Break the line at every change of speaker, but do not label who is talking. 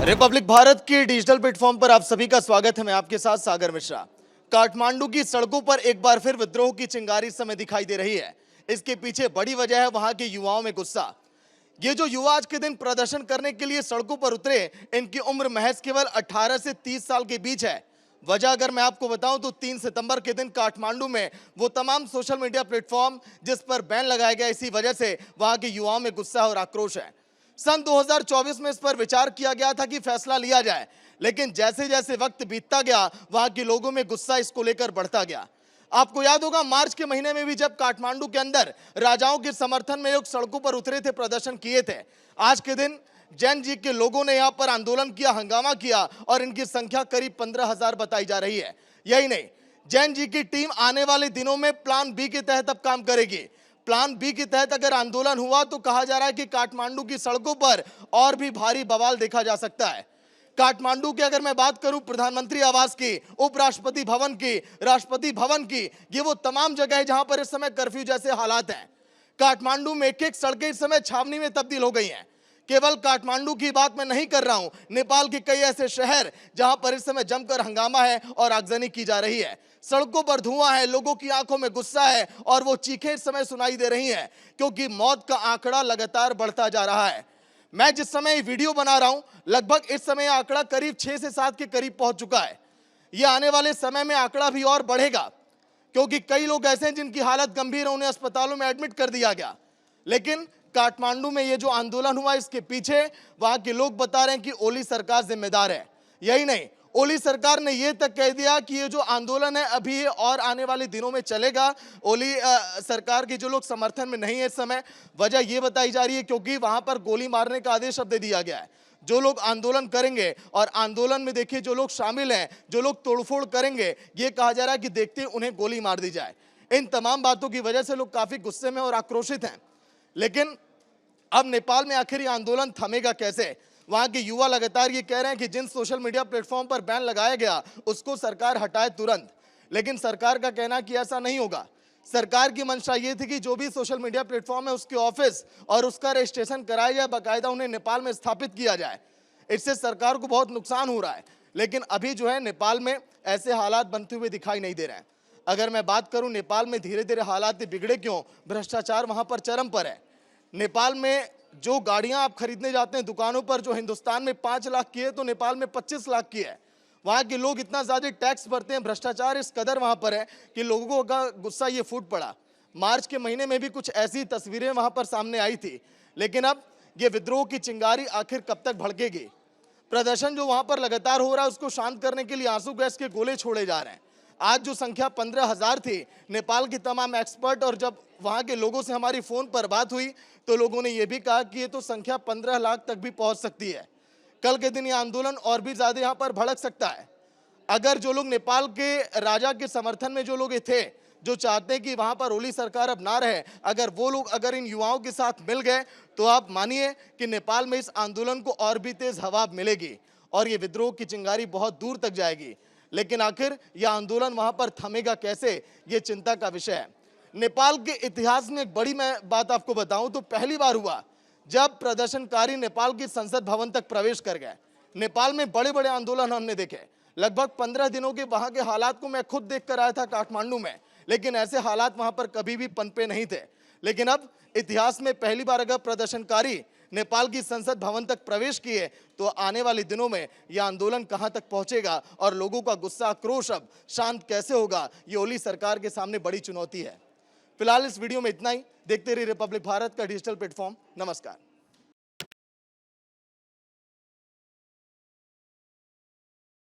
Republic Bharat के digital platform पर आप सभी का स्वागत है। मैं आपके साथ सागर मिश्रा। काठमांडू की सड़कों पर एक बार फिर विद्रोह की चिंगारी इस समय दिखाई दे रही है। इसके पीछे बड़ी वजह है वहां के युवाओं में गुस्सा। ये जो युवा आज के दिन प्रदर्शन करने के लिए सड़कों पर उतरे, इनकी उम्र महज केवल 18 से 30 साल के बीच है। वजह अगर मैं आपको बताऊं तो 3 सितंबर के दिन काठमांडू में वो तमाम सोशल मीडिया प्लेटफॉर्म जिस पर बैन लगाया गया, इसी वजह से वहां के युवाओं में गुस्सा और आक्रोश है। सन 2024 में इस पर विचार किया गया था कि फैसला लिया जाए, लेकिन जैसे जैसे वक्त बीतता गया वहां के लोगों में गुस्सा इसको लेकर बढ़ता गया। आपको याद होगा मार्च के महीने में भी जब काठमांडू के अंदर राजाओं के समर्थन में लोग सड़कों पर उतरे थे, प्रदर्शन किए थे। आज के दिन जैन जी के लोगों ने यहां पर आंदोलन किया, हंगामा किया और इनकी संख्या करीब 15,000 बताई जा रही है। यही नहीं, जैन जी की टीम आने वाले दिनों में प्लान बी के तहत अब काम करेगी। प्लान बी के तहत अगर आंदोलन हुआ तो कहा जा रहा है कि काठमांडू की सड़कों पर और भी भारी बवाल देखा जा सकता है। काठमांडू की अगर मैं बात करूं, प्रधानमंत्री आवास की, उपराष्ट्रपति भवन की, राष्ट्रपति भवन की, ये वो तमाम जगह है जहां पर इस समय कर्फ्यू जैसे हालात हैं। काठमांडू में एक एक सड़कें इस समय छावनी में तब्दील हो गई हैं। केवल काठमांडू की बात मैं नहीं कर रहा हूं, नेपाल के कई ऐसे शहर जहां पर इस समय जमकर हंगामा है और आगजनी की जा रही है। सड़कों पर धुआं है, लोगों की आंखों में गुस्सा है और वो चीखें इस समय सुनाई दे रही हैं, क्योंकि मौत का आंकड़ा लगातार बढ़ता जा रहा है। मैं जिस समय वीडियो बना रहा हूं, लगभग इस समय आंकड़ा करीब 6 से 7 के करीब पहुंच चुका है। यह आने वाले समय में आंकड़ा भी और बढ़ेगा, क्योंकि कई लोग ऐसे हैं जिनकी हालत गंभीर है, उन्हें अस्पतालों में एडमिट कर दिया गया। लेकिन काठमांडू में ये जो आंदोलन हुआ, इसके पीछे वहां के लोग बता रहे हैं कि ओली सरकार जिम्मेदार है। यही नहीं, ओली सरकार ने ये तक कह दिया कि ये जो आंदोलन है अभी और आने वाले दिनों में चलेगा। ओली सरकार के जो लोग समर्थन में नहीं है इस समय, वजह ये बताई जा रही है क्योंकि वहां पर गोली मारने का आदेश अब दे दिया गया है। जो लोग आंदोलन करेंगे और आंदोलन में देखिए जो लोग शामिल हैं, जो लोग तोड़फोड़ करेंगे, ये कहा जा रहा है कि देखते उन्हें गोली मार दी जाए। इन तमाम बातों की वजह से लोग काफी गुस्से में और आक्रोशित हैं। लेकिन अब नेपाल में आखिर ये आंदोलन थमेगा कैसे? वहां के युवा लगातार ये कह रहे हैं कि जिन सोशल मीडिया प्लेटफॉर्म पर बैन लगाया गया उसको सरकार हटाए तुरंत। लेकिन सरकार का कहना कि ऐसा नहीं होगा। सरकार की मंशा ये थी कि जो भी सोशल मीडिया प्लेटफॉर्म है उसके ऑफिस और उसका रजिस्ट्रेशन कराया जाए, बाकायदा उन्हें नेपाल में स्थापित किया जाए। इससे सरकार को बहुत नुकसान हो रहा है। लेकिन अभी जो है नेपाल में ऐसे हालात बनते हुए दिखाई नहीं दे रहे हैं। अगर मैं बात करूं नेपाल में धीरे धीरे हालात बिगड़े क्यों? भ्रष्टाचार वहां पर चरम पर है। नेपाल में जो गाड़ियां आप खरीदने जाते हैं दुकानों पर, जो हिंदुस्तान में 5 लाख की है तो नेपाल में 25 लाख की है। वहां के लोग इतना ज्यादा टैक्स भरते हैं, भ्रष्टाचार इस कदर वहां पर है कि लोगों का गुस्सा ये फूट पड़ा। मार्च के महीने में भी कुछ ऐसी तस्वीरें वहां पर सामने आई थी। लेकिन अब ये विद्रोह की चिंगारी आखिर कब तक भड़केगी? प्रदर्शन जो वहां पर लगातार हो रहा है उसको शांत करने के लिए आंसू गैस के गोले छोड़े जा रहे हैं। आज जो संख्या 15,000 थी, नेपाल की तमाम एक्सपर्ट और जब वहां के लोगों से हमारी फोन पर बात हुई तो लोगों ने यह भी कहा कि ये तो संख्या 15 लाख तक भी पहुंच सकती है। कल के दिन ये आंदोलन और भी ज्यादा यहां पर भड़क सकता है। अगर जो लोग नेपाल के राजा के समर्थन में जो लोग थे, जो चाहते हैं कि वहां पर ओली सरकार अब ना रहे, अगर वो लोग अगर इन युवाओं के साथ मिल गए तो आप मानिए कि नेपाल में इस आंदोलन को और भी तेज हवा मिलेगी और ये विद्रोह की चिंगारी बहुत दूर तक जाएगी। लेकिन आखिर यह आंदोलन वहां पर थमेगा कैसे, ये चिंता का विषय है। नेपाल के इतिहास में एक बड़ी मैं बात आपको बताऊं तो पहली बार हुआ जब प्रदर्शनकारी नेपाल की संसद भवन तक प्रवेश कर गए। नेपाल में बड़े बड़े आंदोलन हमने देखे। लगभग 15 दिनों के वहां के हालात को मैं खुद देख कर आया था काठमांडू में, लेकिन ऐसे हालात वहां पर कभी भी पनपे नहीं थे। लेकिन अब इतिहास में पहली बार अगर प्रदर्शनकारी नेपाल की संसद भवन तक प्रवेश किए तो आने वाले दिनों में यह आंदोलन कहां तक पहुंचेगा और लोगों का गुस्सा आक्रोश अब शांत कैसे होगा, ये ओली सरकार के सामने बड़ी चुनौती है। फिलहाल इस वीडियो में इतना ही। देखते रहिए रिपब्लिक भारत का डिजिटल प्लेटफॉर्म। नमस्कार।